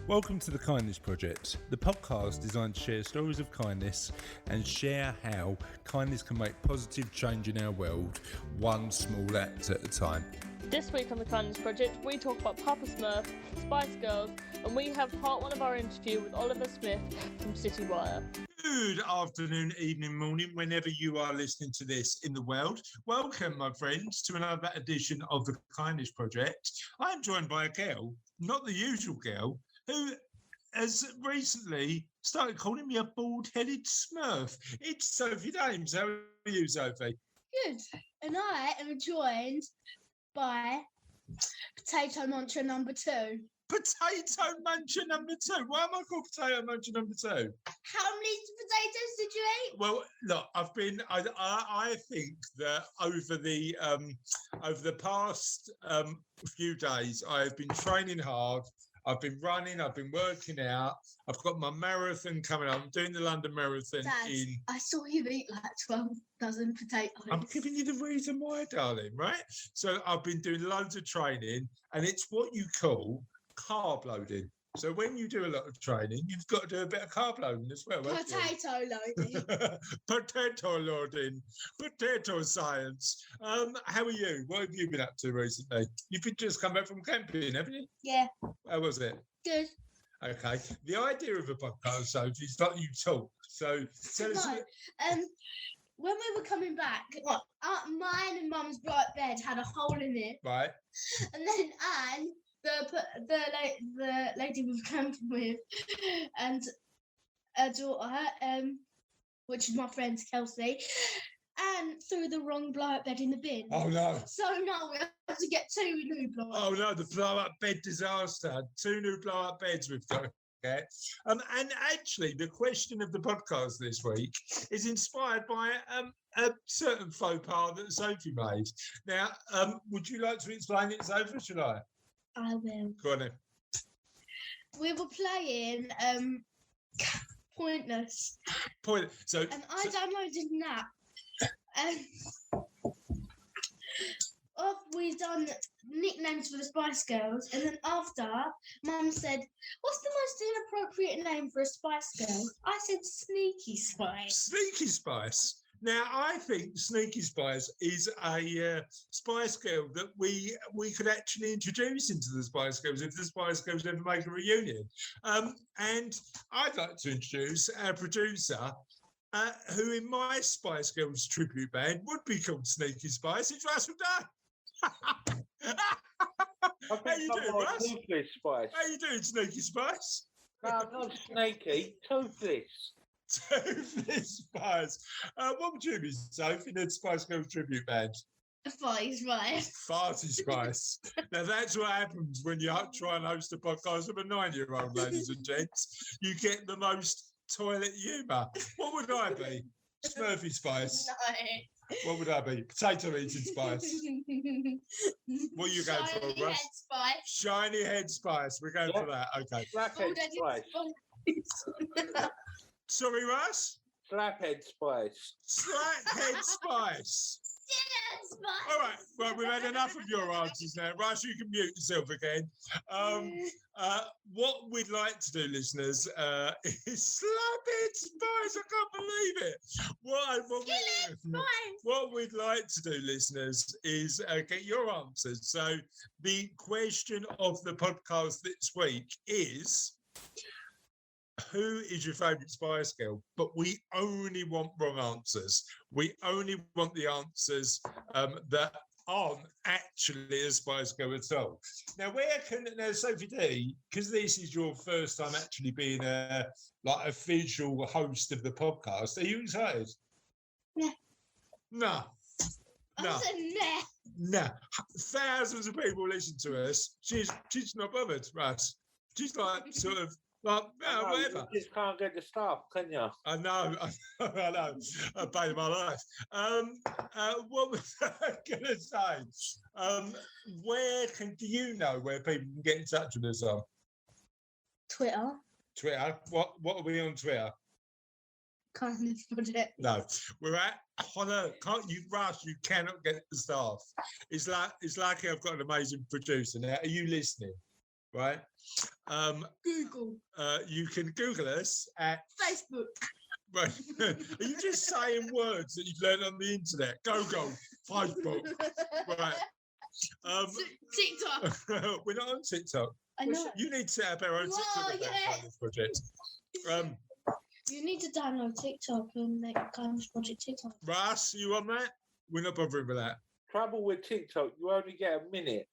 Welcome to the Kindness Project, the podcast designed to share stories of kindness and share how kindness can make positive change in our world, one small act at a time. This week on the Kindness Project, we talk about Papa Smurf, Spice Girls, and we have part one of our interview with Oliver Smith from Citywire. Good afternoon, evening, morning, whenever you are listening to this in the world. Welcome, my friends, to another edition of the Kindness Project. I'm joined by a girl, not the usual girl, who has recently started calling me a bald-headed Smurf. It's Sophie Dames. How are you, Sophie? Good. And I am joined by Potato Muncher number 2. Potato Muncher number 2. Why am I called Potato Muncher number 2? How many potatoes did you eat? Well, look, I think that over the past few days, I have been training hard. I've been running, I've been working out. I've got my marathon coming up. I'm doing the London Marathon Dad, I saw you eat like 12 dozen potatoes. I'm giving you the reason why, darling, right? So I've been doing loads of training, and it's what you call carb loading. So when you do a lot of training, you've got to do a bit of carb loading as well. Potato loading. Potato loading. Potato science. How are you? What have you been up to recently? You've just come back from camping, haven't you? Yeah. How was it? Good. Okay. The idea of a podcast, Sophie, is that you talk. So tell us. When we were coming back, mine and Mum's bright bed had a hole in it. Right. And then Anne, the lady we were camping with, and her daughter, which is my friend Kelsey, and threw the wrong blow-up bed in the bin. Oh no! So now we have to get 2 new blow-up. Oh no! The blow-up bed disaster. 2 new blow-up beds we've got. Okay. And actually, the question of the podcast this week is inspired by a certain faux pas that Sophie made. Now, would you like to explain it, Sophie, or should I? I will. Go on then. We were playing Pointless. So, and I downloaded an app. We've done nicknames for the Spice Girls, and then after, Mum said, "What's the most inappropriate name for a Spice Girl?" I said, "Sneaky Spice." Sneaky Spice. Now, I think Sneaky Spice is a Spice Girl that we could actually introduce into the Spice Girls if the Spice Girls ever make a reunion. And I'd like to introduce our producer, who in my Spice Girls tribute band would be called Sneaky Spice. It's Russell Dunn. How you doing, Russ? Toothless Spice. How you doing, Sneaky Spice? No, I'm not snaky. Toothless. Toothless Spice. What would you be, Sophie, in the Spice Girls tribute band? Farty Spice. Farty Spice. Now, that's what happens when you try and host a podcast of a 9-year-old, ladies and gents. You get the most toilet humour. What would I be? Smurfy Spice. No. What would I be? Potato eating Spice. What are you going for, Shiny Russ? Head Spice. Shiny Head Spice. We're going for that. Okay. Slaphead Spice. Sorry, Russ? Slaphead Spice. Slaphead Spice. Spice. All right, we've had enough of your answers now. Russ, you can mute yourself again. What we'd like to do, listeners, is Slaphead Spice. I can't believe it. What we'd like to do, listeners, is get your answers. So the question of the podcast this week is, who is your favourite Spice Girl? But we only want wrong answers. We only want the answers that aren't actually a Spice Girl at all. Now, Sophie D, because this is your first time actually being a official host of the podcast, are you excited? Yeah. No. I said nah. No. Thousands of people listen to us. She's not bothered, Russ. She's like sort of whatever. You just can't get the staff, can you? I know. I paid my life. What was I going to say? Do you know where people can get in touch with us on? Twitter. Twitter. What are we on Twitter? Kindness Project. No, we're at. Can't you, Russ? You cannot get the staff. It's like I've got an amazing producer now. Are you listening? right? Google, You can Google us at. Facebook, Right. Are you just saying words that you've learned on the internet? Go, Facebook. Right. TikTok. We're not on TikTok. I know. You need to set up our own You TikTok are, account yes. for this project. You need to download TikTok and make a Kindness Project TikTok. Russ, you on that? We're not bothering with that. Trouble with TikTok, you only get a minute.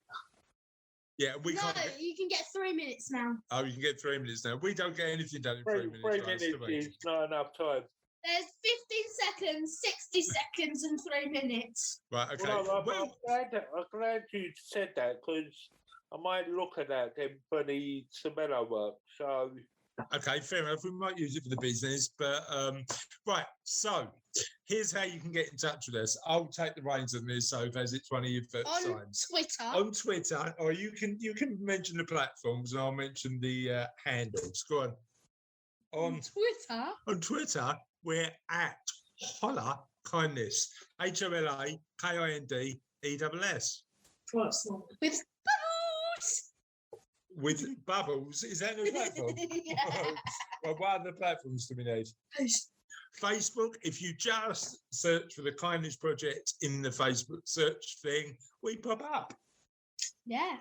Yeah, we No, can't. you can get 3 minutes now. Oh, you can get 3 minutes now. We don't get anything done in 3 minutes. 3 Russ, minutes do we? is not enough time. There's 15 seconds, 60 seconds, and 3 minutes. Right, okay. Well, I'm glad you said that because I might look at that then for the Sabella work. So, okay, fair enough. We might use it for the business, but right. So here's how you can get in touch with us. I'll take the reins on this, so as it's one of your first signs. Twitter. On Twitter, or you can mention the platforms, and I'll mention the handles. Go on. Twitter. On Twitter, we're at Holla Kindness. HOLAKINDESS. With bubbles. With bubbles. Is that the platform? Yeah. Well, what other platforms do we need? Facebook. If you just search for the Kindness Project in the Facebook search thing, we pop up. Yeah.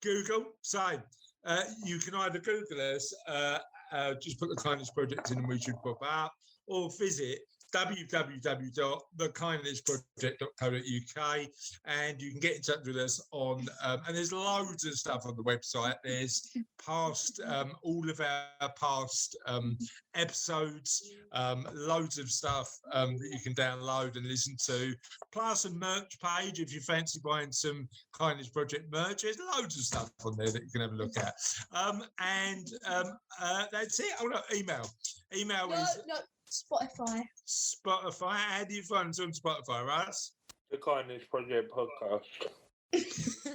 Google. Same. You can either Google us, just put the Kindness Project in and we should pop up, or visit www.thekindnessproject.co.uk and you can get in touch with us on and there's loads of stuff on the website. There's past all of our past episodes, loads of stuff that you can download and listen to, plus a merch page if you fancy buying some Kindness Project merch. There's loads of stuff on there that you can have a look at, and that's it. Oh no, email is No, Spotify. How do you find us on Spotify, Russ? the Kindness Project podcast.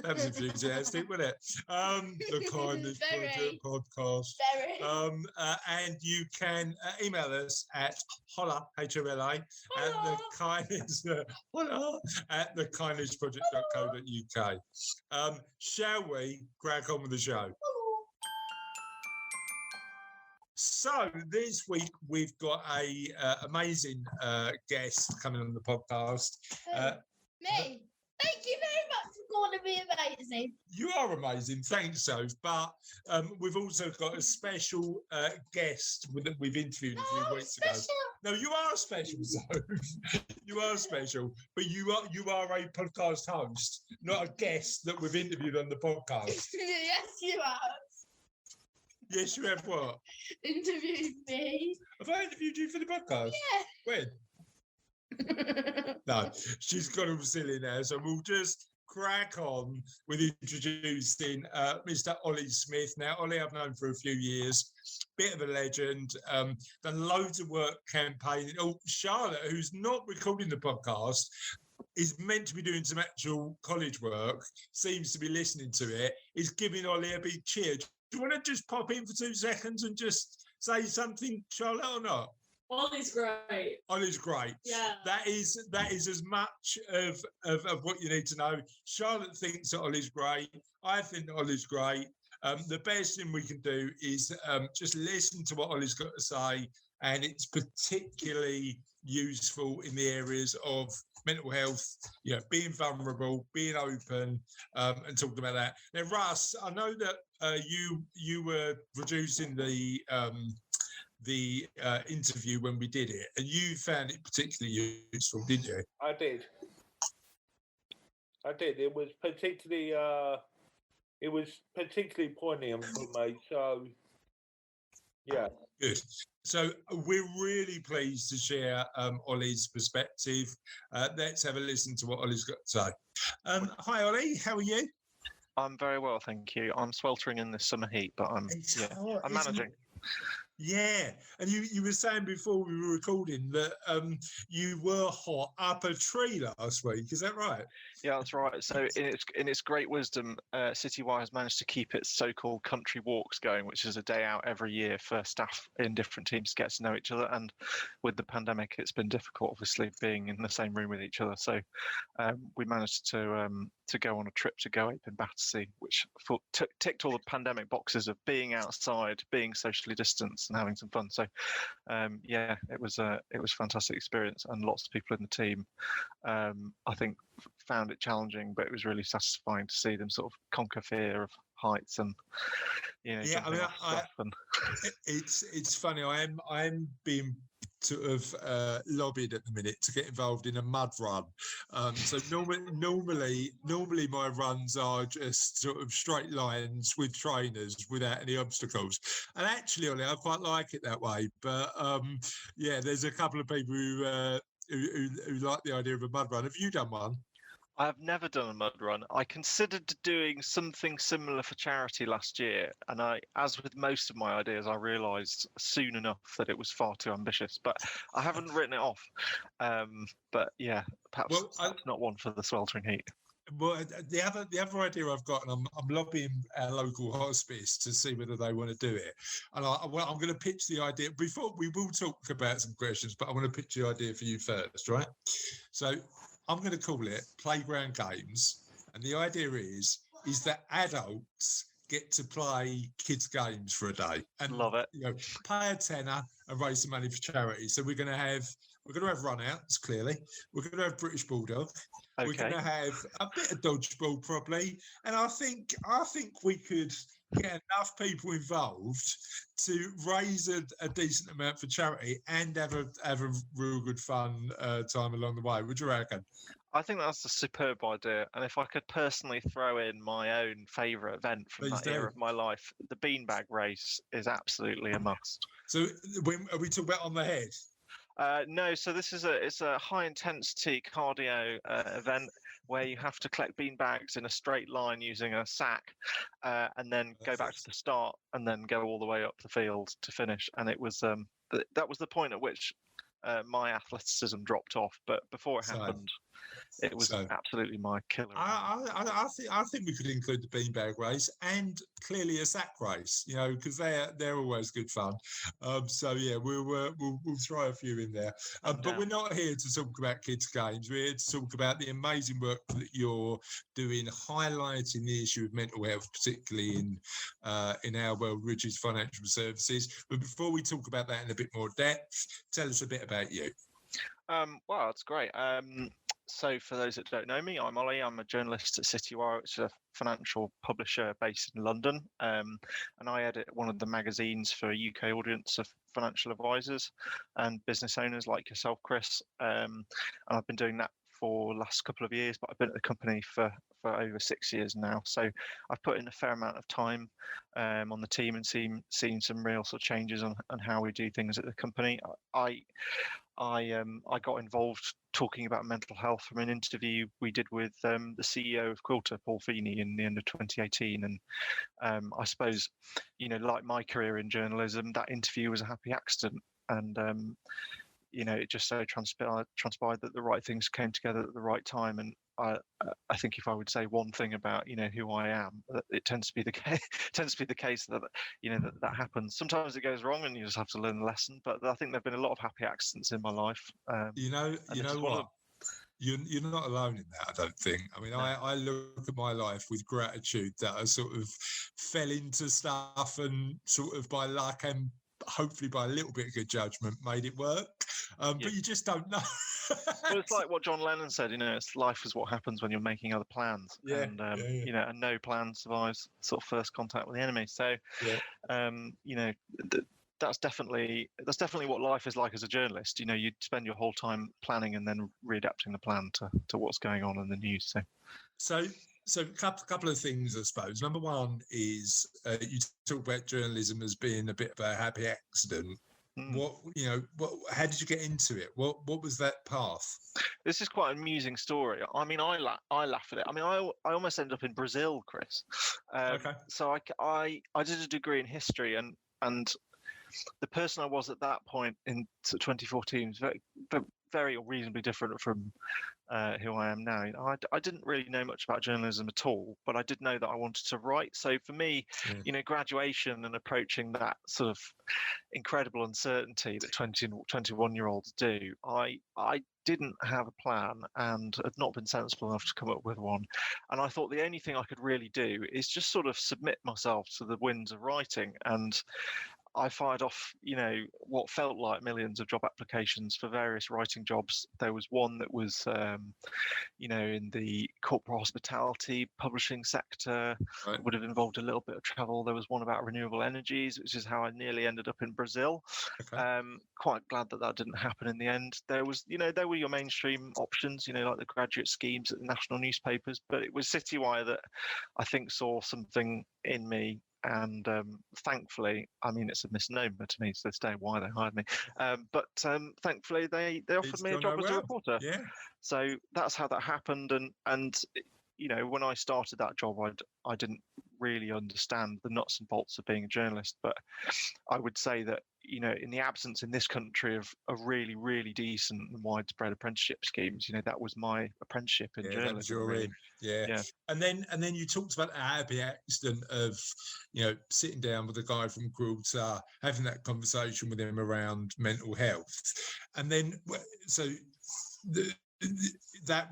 That was enthusiastic, wasn't it? The Kindness Project podcast. Very. And you can email us at holla, H-O-L-A, at the kindness, holla, at thekindnessproject.co.uk. Shall we crack on with the show? So this week we've got a amazing guest coming on the podcast. Me. Thank you very much for calling me amazing. You are amazing, thanks, Soph. But we've also got a special guest that we've interviewed a few weeks ago. No, you are special, Soph. You are special, but you are a podcast host, not a guest that we've interviewed on the podcast. Yes, you have. Yes, you have what? Interviewed me. Have I interviewed you for the podcast? Yeah. When? No, she's got all silly now, so we'll just crack on with introducing Mr. Ollie Smith. Now, Ollie I've known for a few years, bit of a legend, done loads of work campaigning. Oh, Charlotte, who's not recording the podcast, is meant to be doing some actual college work, seems to be listening to it, is giving Ollie a big cheer. Do you want to just pop in for 2 seconds and just say something, Charlotte, or not? Ollie's great. Ollie's great. Yeah. That is as much of what you need to know. Charlotte thinks that Ollie's great. I think that Ollie's great. The best thing we can do is just listen to what Ollie's got to say, and it's particularly useful in the areas of mental health, being vulnerable, being open, and talking about that. Now, Russ, I know that you were producing the interview when we did it, and you found it particularly useful, didn't you? I did. It was particularly poignant for me. So, yeah. Good. So we're really pleased to share Ollie's perspective. Let's have a listen to what Ollie's got to say. Hi, Ollie. How are you? I'm very well, thank you. I'm sweltering in this summer heat, but I'm managing. Yeah, and you were saying before we were recording that you were hot up a tree last week. Is that right? Yeah, that's right. So in its great wisdom, Citywire has managed to keep its so-called country walks going, which is a day out every year for staff in different teams to get to know each other. And with the pandemic, it's been difficult, obviously, being in the same room with each other. So we managed to go on a trip to Go Ape in Battersea, which ticked all the pandemic boxes of being outside, being socially distanced, and having some fun. So yeah, it was a fantastic experience, and lots of people in the team, I think, found it challenging, but it was really satisfying to see them sort of conquer fear of heights and jumping off stuff. And it's funny. I am being sort of lobbied at the minute to get involved in a mud run. So normally my runs are just sort of straight lines with trainers without any obstacles. And actually, Ollie, I quite like it that way. But yeah, there's a couple of people who like the idea of a mud run. Have you done one? I have never done a mud run. I considered doing something similar for charity last year, and as with most of my ideas, I realised soon enough that it was far too ambitious. But I haven't written it off. But yeah, perhaps that's not one for the sweltering heat. Well, the other idea I've got, and I'm lobbying our local hospice to see whether they want to do it. And I'm going to pitch the idea. Before we will talk about some questions, but I want to pitch the idea for you first, right? So I'm going to call it Playground Games, and the idea is that adults get to play kids' games for a day, and love it. Pay a tenner and raise some money for charity. So we're going to have runouts. Clearly, we're going to have British Bulldog. Okay. We're going to have a bit of dodgeball probably, and I think we could get enough people involved to raise a decent amount for charity and have a real good fun time along the way. What do you reckon? I think that's a superb idea, and if I could personally throw in my own favourite event from that era of my life, the beanbag race is absolutely a must. So, are we talking about on the head? No, so this is a high intensity cardio event where you have to collect beanbags in a straight line using a sack, and then go back to the start, and then go all the way up the field to finish. And it was that was the point at which my athleticism dropped off. But before it happened, it was absolutely my killer. I think we could include the beanbag race and clearly a sack race, because they're always good fun. So yeah, we'll throw a few in there. But we're not here to talk about kids' games. We're here to talk about the amazing work that you're doing, highlighting the issue of mental health, particularly in our world, which is financial services. But before we talk about that in a bit more depth, tell us a bit about you. Well, that's great. So for those that don't know me, I'm Ollie. I'm a journalist at Citywire, which is a financial publisher based in London. And I edit one of the magazines for a UK audience of financial advisors and business owners like yourself, Chris. And I've been doing that for the last couple of years, but I've been at the company for over 6 years now. So I've put in a fair amount of time on the team and seen some real sort of changes on how we do things at the company. I got involved talking about mental health from an interview we did with the CEO of Quilter, Paul Feeney, in the end of 2018. And I suppose, like my career in journalism, that interview was a happy accident. And it just so transpired that the right things came together at the right time. And I think if I would say one thing about who I am, it tends to be the case. That that happens. Sometimes it goes wrong, and you just have to learn the lesson. But I think there've been a lot of happy accidents in my life. You know what? You're not alone in that, I don't think. I mean, no. I look at my life with gratitude that I sort of fell into stuff and sort of by luck and hopefully by a little bit of good judgment made it work. But you just don't know. Well, it's like what John Lennon said, it's life is what happens when you're making other plans. Yeah, and and no plan survives sort of first contact with the enemy. So that's definitely what life is like as a journalist. You spend your whole time planning and then readapting the plan to what's going on in the news. So a couple of things, I suppose. Number one is you talk about journalism as being a bit of a happy accident. How did you get into it? What was that path? This is quite an amusing story. I mean, I laugh at it. I mean, I almost ended up in Brazil, Chris. Okay. So I did a degree in history, and the person I was at that point in 2014 was very reasonably different from who I am now. I didn't really know much about journalism at all, but I did know that I wanted to write. So for me, graduation and approaching that sort of incredible uncertainty that 20 and 21-year-olds do, I didn't have a plan and had not been sensible enough to come up with one. And I thought the only thing I could really do is just sort of submit myself to the winds of writing. And I fired off, what felt like millions of job applications for various writing jobs. There was one that was, in the corporate hospitality publishing sector. Right. It would have involved a little bit of travel. There was one about renewable energies, which is how I nearly ended up in Brazil. Okay. Quite glad that didn't happen in the end. There was, there were your mainstream options, like the graduate schemes at the national newspapers, but it was Citywire that I think saw something in me. And thankfully, I mean, it's a misnomer to me to this day why they hired me. But thankfully, they offered me a job as a reporter. Yeah. So that's how that happened. And when I started that job, I didn't really understand the nuts and bolts of being a journalist. But I would say that, in the absence in this country of really, really decent and widespread apprenticeship schemes, that was my apprenticeship in journalism. That was your really. Yeah. And then you talked about the happy accident of, sitting down with a guy from Gibraltar, having that conversation with him around mental health. And then, so that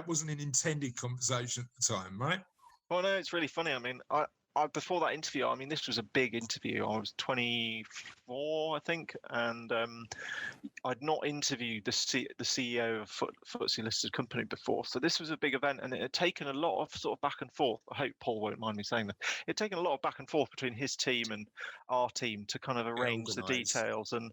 wasn't an intended conversation at the time, right? Well, no, it's really funny. I mean, I before that interview, I mean, this was a big interview. I was 24, I think, and I'd not interviewed the CEO of a FTSE listed company before. So this was a big event, and it had taken a lot of sort of back and forth. I hope Paul won't mind me saying that. It had taken a lot of back and forth between his team and our team to kind of arrange the details and,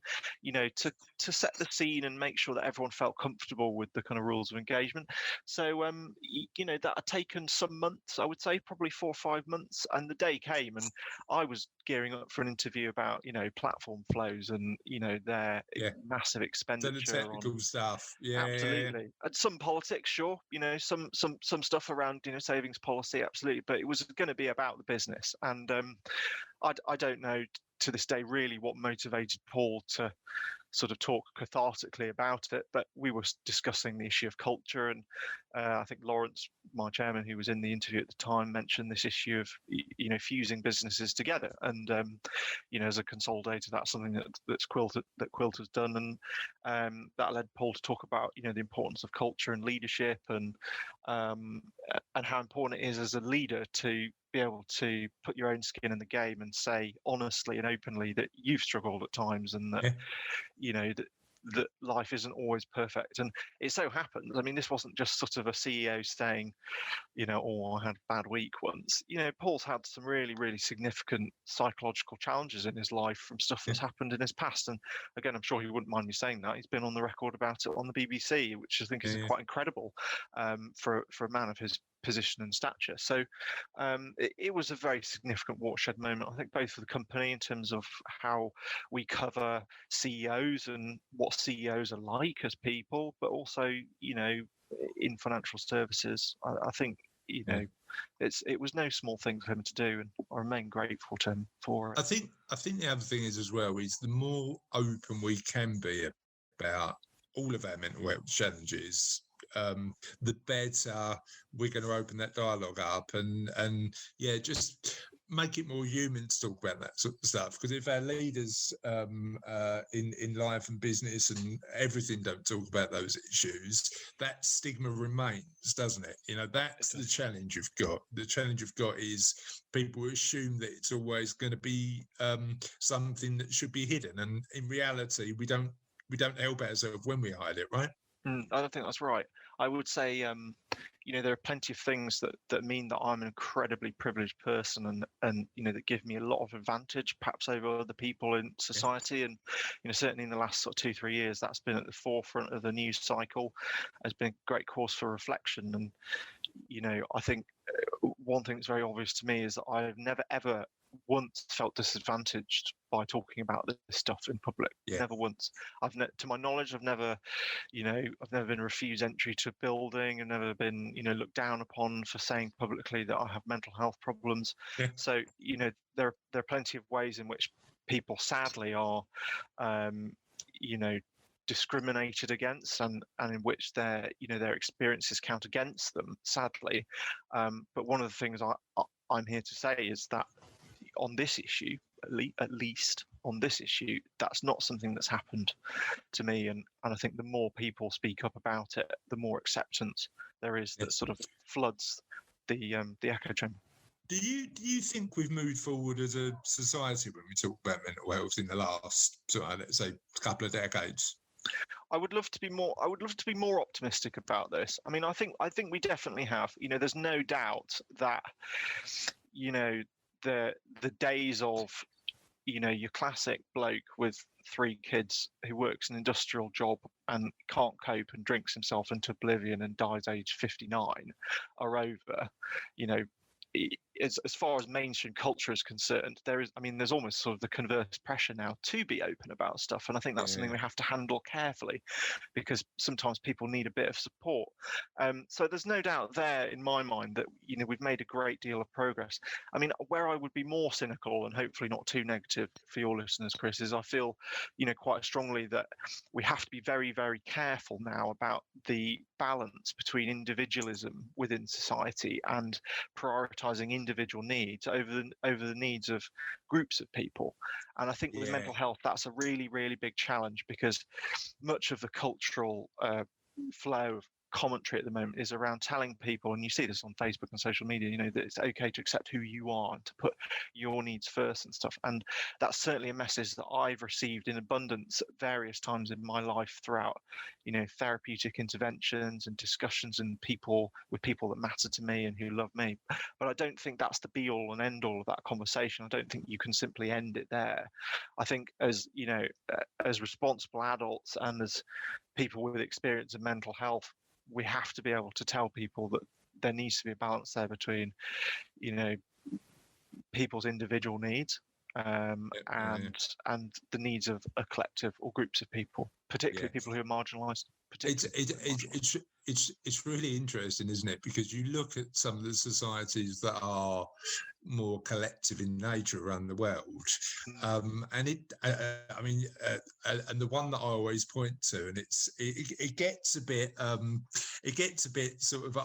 to set the scene and make sure that everyone felt comfortable with the kind of rules of engagement. So, that had taken some months, I would say, probably 4 or 5 months. And the day came and I was gearing up for an interview about, platform flows and, their massive expenditure. The technical stuff. Yeah. Absolutely. And some politics, sure. Some stuff around, savings policy, absolutely. But it was going to be about the business. And I don't know to this day really what motivated Paul to sort of talk cathartically about it, but we were discussing the issue of culture, and I think Lawrence, my chairman, who was in the interview at the time, mentioned this issue of fusing businesses together, and as a consolidator, that's something that Quilt has done, and that led Paul to talk about the importance of culture and leadership, and how important it is as a leader to be able to put your own skin in the game and say honestly and openly that you've struggled at times, and that that life isn't always perfect. And it so happens, I mean, this wasn't just sort of a CEO saying, oh, I had a bad week once. Paul's had some really, really significant psychological challenges in his life from stuff that's happened in his past. And again, I'm sure he wouldn't mind me saying that. He's been on the record about it on the BBC, which I think is quite incredible for a man of his position and stature. So it was a very significant watershed moment, I think, both for the company in terms of how we cover CEOs and what CEOs are like as people, but also, in financial services. I think, it was no small thing for him to do, and I remain grateful to him for it. I think the other thing is as well is the more open we can be about all of our mental health challenges, the better we're going to open that dialogue up and just make it more human to talk about that sort of stuff. Because if our leaders in life and business and everything don't talk about those issues, that stigma remains, doesn't it? That's the challenge you've got. The challenge you've got is people assume that it's always going to be something that should be hidden, and in reality, we don't help ourselves when we hide it, right? I don't think that's right. I would say, there are plenty of things that mean that I'm an incredibly privileged person, and that give me a lot of advantage, perhaps over other people in society. And certainly in the last sort of 2-3 years, that's been at the forefront of the news cycle. Has been a great cause for reflection. And I think one thing that's very obvious to me is that I've never ever once felt disadvantaged by talking about this stuff in public. Yeah. Never once. To my knowledge, I've never been refused entry to a building. I've never been, looked down upon for saying publicly that I have mental health problems. Yeah. So, there are plenty of ways in which people sadly are, discriminated against, and in which their experiences count against them, sadly. But one of the things I'm here to say is that on this issue, at least on this issue, that's not something that's happened to me. And I think the more people speak up about it, the more acceptance there is that sort of floods the echo chamber. Do you think we've moved forward as a society when we talk about mental health in the last, let's say, couple of decades? I would love to be more optimistic about this. I mean, I think we definitely have. There's no doubt that the days of your classic bloke with 3 kids who works an industrial job and can't cope and drinks himself into oblivion and dies age 59 are over. As far as mainstream culture is concerned, there's almost sort of the converse pressure now to be open about stuff, and I think that's something we have to handle carefully, because sometimes people need a bit of support. So there's no doubt there in my mind that we've made a great deal of progress. I mean, where I would be more cynical and hopefully not too negative for your listeners, Chris, is I feel quite strongly that we have to be very, very careful now about the balance between individualism within society and prioritizing individual needs over the needs of groups of people. And I think with mental health, that's a really, really big challenge, because much of the cultural flow of commentary at the moment is around telling people, and you see this on Facebook and social media, that it's okay to accept who you are and to put your needs first and stuff. And that's certainly a message that I've received in abundance at various times in my life throughout, therapeutic interventions and discussions and with people that matter to me and who love me. But I don't think that's the be all and end all of that conversation. I don't think you can simply end it there. I think as responsible adults and as people with experience of mental health, we have to be able to tell people that there needs to be a balance there between, people's individual needs and the needs of a collective or groups of people, particularly people who are marginalised. It's really interesting, isn't it? Because you look at some of the societies that are more collective in nature around the world, and the one that I always point to, and it gets a bit sort of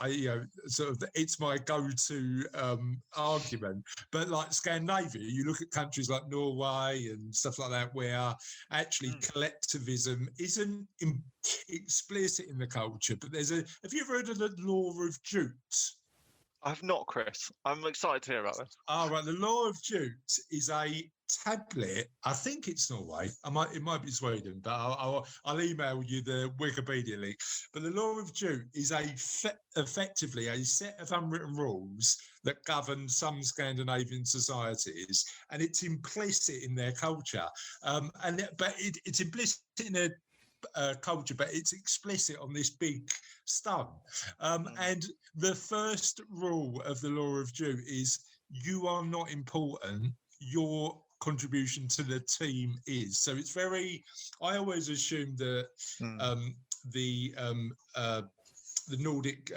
it's my go-to argument. But like Scandinavia, you look at countries like Norway and stuff like that, where actually collectivism isn't explicit in the culture, but have you ever heard of the law of jute? I've not, Chris. I'm excited to hear about this. Right. The law of jute is a tablet. I think it's Norway. It might be Sweden, but I'll email you the Wikipedia link. But the law of jute is effectively a set of unwritten rules that govern some Scandinavian societies, and it's implicit in their culture. It's implicit in a culture, but it's explicit on this big stone. And the first rule of the law of jute is you are not important, your contribution to the team is. So it's very, I always assumed that the Nordic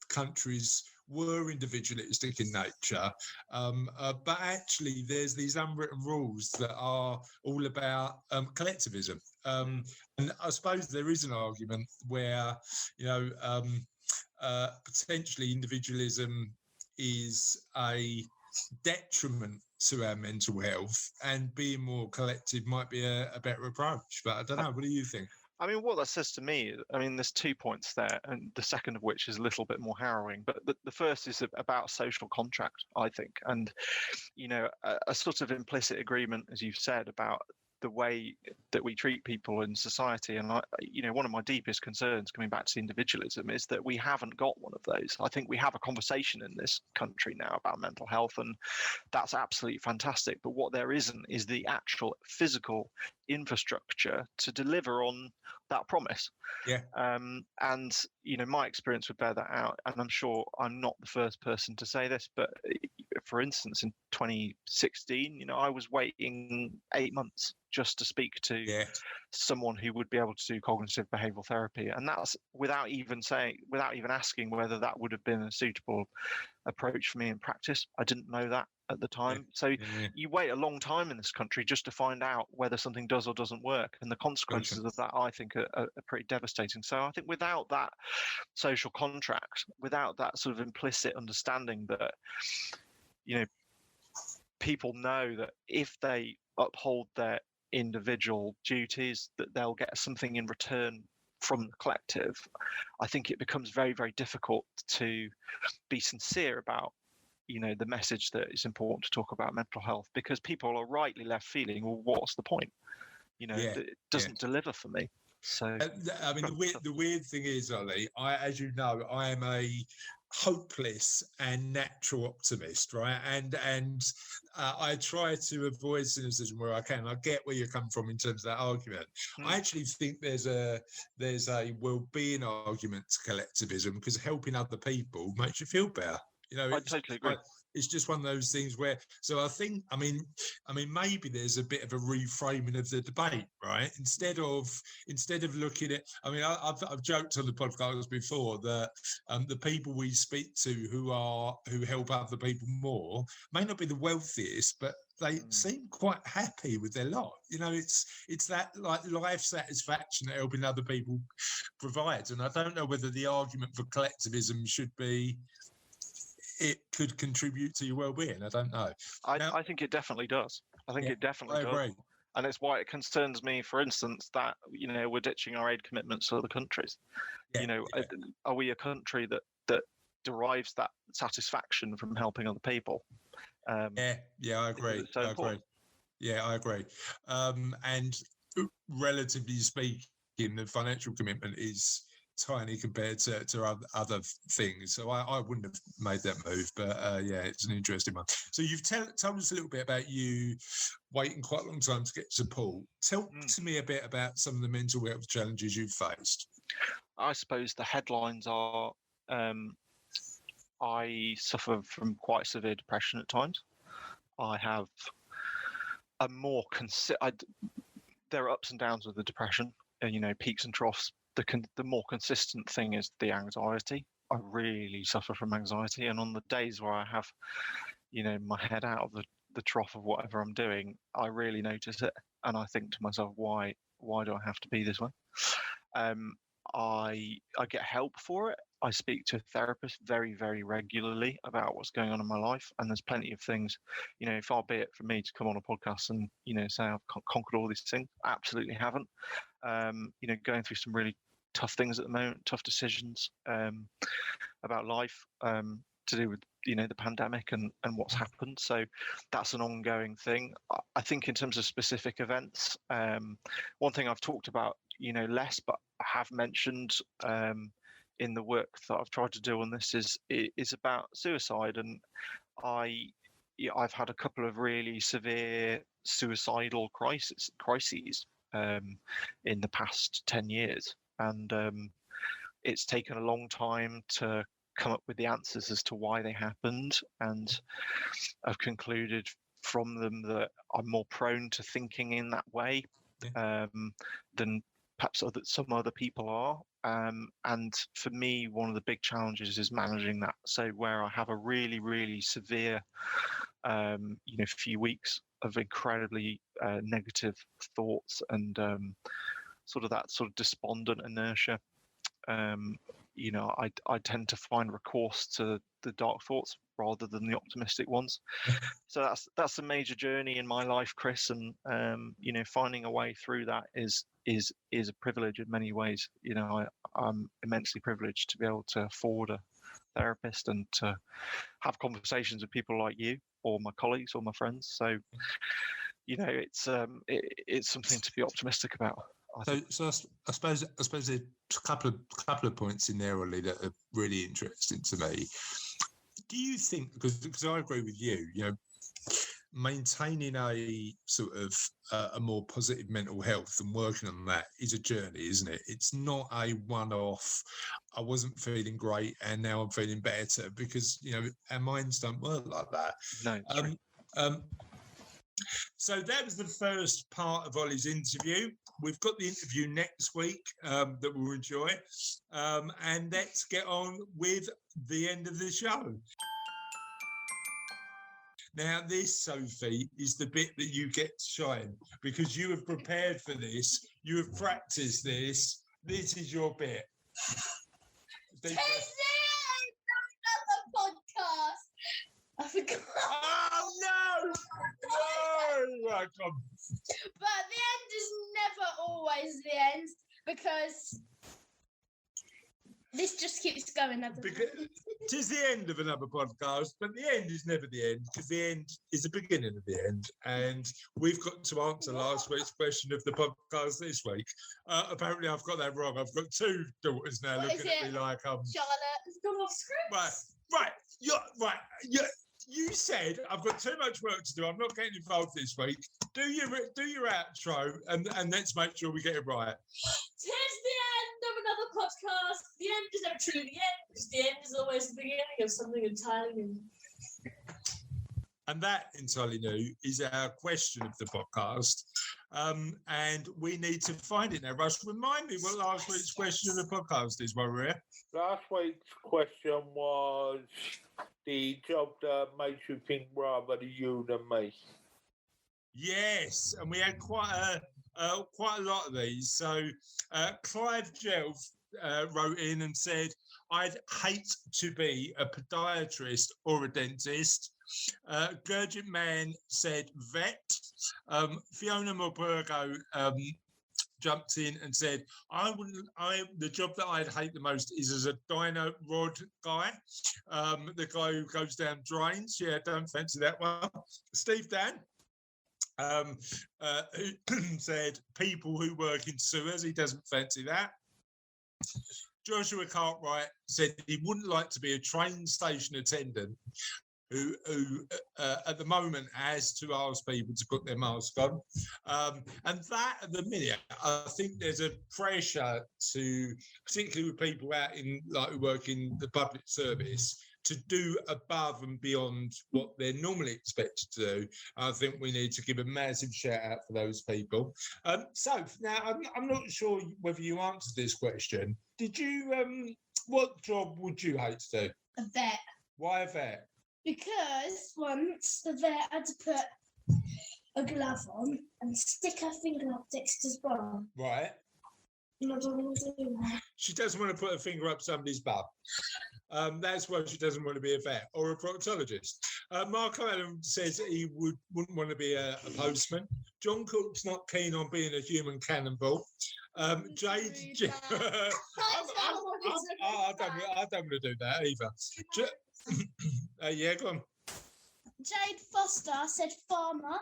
countries were individualistic in nature, but actually there's these unwritten rules that are all about collectivism. And I suppose there is an argument where, potentially individualism is a detriment to our mental health, and being more collective might be a better approach. But I don't know. What do you think? I mean, what that says to me, there's 2 points there, and the second of which is a little bit more harrowing. But the first is about social contract, I think, and, a sort of implicit agreement, as you've said, about the way that we treat people in society. And one of my deepest concerns, coming back to individualism, is that we haven't got one of those. I think we have a conversation in this country now about mental health, and that's absolutely fantastic. But what there isn't is the actual physical infrastructure to deliver on that promise. Yeah. And my experience would bear that out. And I'm sure I'm not the first person to say this, but for instance, in 2016, I was waiting 8 months just to speak to someone who would be able to do cognitive behavioral therapy, and that's without even asking whether that would have been a suitable approach for me in practice. I didn't know that at the time. So you wait a long time in this country just to find out whether something does or doesn't work, and the consequences of that, I think, are pretty devastating. So I think without that social contract, without that sort of implicit understanding that people know that if they uphold their individual duties, that they'll get something in return from the collective, I think it becomes very, very difficult to be sincere about the message that it's important to talk about mental health, because people are rightly left feeling, well, what's the point? It doesn't deliver for me. So I mean, the weird thing is, Ollie, as you know, I am a hopeless and natural optimist, right? And I try to avoid cynicism where I can. I get where you come from in terms of that argument. I actually think there's a well-being argument to collectivism, because helping other people makes you feel better. I totally agree. It's just one of those things where, so I think, I mean, maybe there's a bit of a reframing of the debate, right? Instead of looking at, I mean, I've joked on the podcast before that the people we speak to who help other people more may not be the wealthiest, but they seem quite happy with their lot. It's that like life satisfaction that helping other people provides. And I don't know whether the argument for collectivism should be it could contribute to your well-being. I don't know. I think it definitely does. I think it definitely does. Agree. And it's why it concerns me, for instance, that we're ditching our aid commitments to other countries. Are we a country that derives that satisfaction from helping other people? I agree. So I agree. Yeah, I agree. And relatively speaking, the financial commitment is tiny compared to other things, so I wouldn't have made that move, but it's an interesting one. So you've told us a little bit about you waiting quite a long time to get support. Tell to me a bit about some of the mental health challenges you've faced. I suppose the headlines are I suffer from quite severe depression at times. I have a more there are ups and downs with the depression, peaks and troughs. The more consistent thing is the anxiety. I really suffer from anxiety, and on the days where I have, my head out of the trough of whatever I'm doing, I really notice it, and I think to myself, why do I have to be this way? I get help for it. I speak to a therapist very, very regularly about what's going on in my life, and there's plenty of things, far be it for me to come on a podcast and say I've conquered all these things. I absolutely haven't. Going through some really tough things at the moment, tough decisions about life to do with the pandemic and what's happened. So that's an ongoing thing. I think in terms of specific events, one thing I've talked about less, but I have mentioned in the work that I've tried to do on this is about suicide, and I've had a couple of really severe suicidal crises in the past 10 years, and it's taken a long time to come up with the answers as to why they happened, and I've concluded from them that I'm more prone to thinking in that way than perhaps some other people are. And for me, one of the big challenges is managing that. So where I have a really, really severe, few weeks of incredibly negative thoughts and sort of that sort of despondent inertia, I tend to find recourse to the dark thoughts rather than the optimistic ones. So that's a major journey in my life, Chris, and finding a way through that is a privilege in many ways. I'm immensely privileged to be able to afford a therapist and to have conversations with people like you or my colleagues or my friends. So it's something to be optimistic about. So I suppose there's a couple of points in there, Ollie, that are really interesting to me. Do you think, because I agree with you, maintaining a sort of a more positive mental health and working on that is a journey, isn't it? It's not a one-off. I wasn't feeling great and now I'm feeling better, because our minds don't work like that. No. So that was the first part of Ollie's interview. We've got the interview next week that we'll enjoy, and let's get on with the end of the show. Now, this, Sophie, is the bit that you get to shine, because you have prepared for this. You have practiced this. This is your bit. Another podcast. I forgot. Oh, no! No! Right, come on. But the end is never always the end, because this just keeps going. Because it is the end of another podcast, but the end is never the end, because the end is the beginning of the end. And we've got to answer last week's question of the podcast this week. Apparently, I've got that wrong. I've got two daughters now looking at me like Charlotte has gone off script. Right. You said I've got too much work to do. I'm not getting involved this week. Do your outro, and let's make sure we get it right. Tis the end of another podcast. The end is never truly the end, because the end is always the beginning of something entirely new. And that, entirely new, is our question of the podcast. And we need to find it now. Russ, remind me what last week's question of the podcast is, Maria. Last week's question was the job that makes you think rather than you than me. Yes, and we had quite a lot of these. So Clive Jelf wrote in and said, I'd hate to be a podiatrist or a dentist. Gurgit Man said vet. Fiona Morburgo jumped in and said, the job that I'd hate the most is as a dyno rod guy. The guy who goes down drains. Yeah, don't fancy that one. Steve Dan who said people who work in sewers. He doesn't fancy that. Joshua Cartwright said he wouldn't like to be a train station attendant who at the moment has to ask people to put their mask on. And that, at the minute, I think there's a pressure to, particularly with people out in, who work in the public service, to do above and beyond what they're normally expected to do. I think we need to give a massive shout out for those people. So now I'm not sure whether you answered this question. Did you, what job would you hate to do? A vet. Why a vet? Because once the vet had to put a glove on and stick her finger up Dexter's bum. Right. And I don't want to do that. She doesn't want to put her finger up somebody's bum. That's why she doesn't want to be a vet or a proctologist. Marco Allen says he wouldn't want to be a postman. John Cook's not keen on being a human cannonball. Jade... I don't want to do that either. Yeah, go on. Jade Foster said farmer.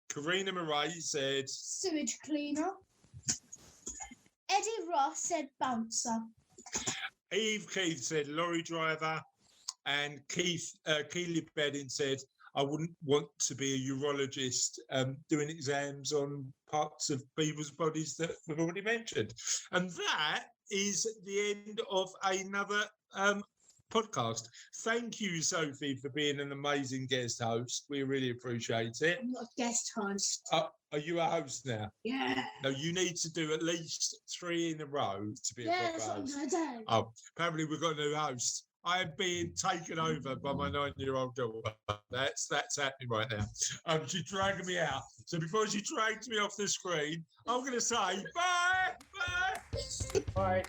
Karina Murray said Sewage cleaner. Eddie Ross said bouncer. Eve Keith said lorry driver. And Keely Bedding said, I wouldn't want to be a urologist doing exams on parts of people's bodies that we've already mentioned. And that is the end of another podcast. Thank you, Sophie, for being an amazing guest host. We really appreciate it. I'm not a guest host. Are you a host now? Yeah. No, you need to do at least 3 in a row to be a proper that's what I'm host. going to do. Oh, apparently we've got a new host. I am being taken over by my 9-year-old daughter. That's happening right now. She's dragging me out. So before she drags me off the screen, I'm going to say bye. Bye.